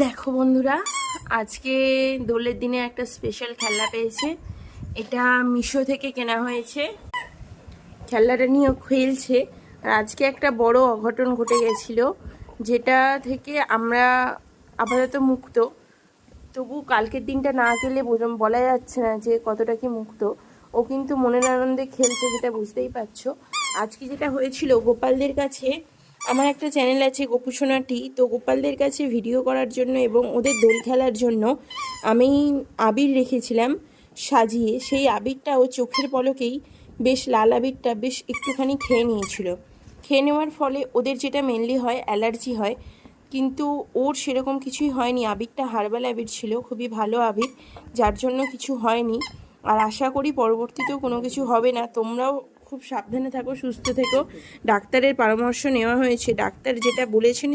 দেখো বন্ধুরা, আজকে দোলের দিনে একটা স্পেশাল খেলনা পেয়েছে। এটা মিশো থেকে কেনা হয়েছে। খেলনাটা নিয়ে খেলছে। আর আজকে একটা বড় অঘটন ঘটে গেছিল, যেটা থেকে আমরা আপাতত মুক্ত। তবু কালকের দিনটা না গেলে বলা যাচ্ছে না যে কতটা কি মুক্ত। ও কিন্তু মনের আনন্দে খেলছে, যেটা বুঝতেই পারছো। আজকে যেটা হয়েছিল, গোপালদের কাছে, আমার একটা চ্যানেল আছে গোপুসোনাটি, তো গোপালদের কাছে ভিডিও করার জন্য এবং ওদের দোল খেলার জন্য আমি আবির রেখেছিলাম সাজিয়ে। সেই আবিরটা ও চোখের পলকেই বেশ লাল আবিরটা বেশ একটুখানি খেয়ে নিয়েছিল। খেয়ে নেওয়ার ফলে ওদের যেটা মেনলি হয়, অ্যালার্জি হয়, কিন্তু ওর সেরকম কিছুই হয়নি। আবিরটা হার্বাল আবির ছিল, খুবই ভালো আবির, যার জন্য কিছু হয়নি। আর আশা করি পরবর্তীতেও কোনো কিছু হবে না। তোমরাও খুব সাবধানে থাকো, সুস্থ থেকো। ডাক্তারের পরামর্শ নেওয়া হয়েছে, ডাক্তার যেটা বলেছেন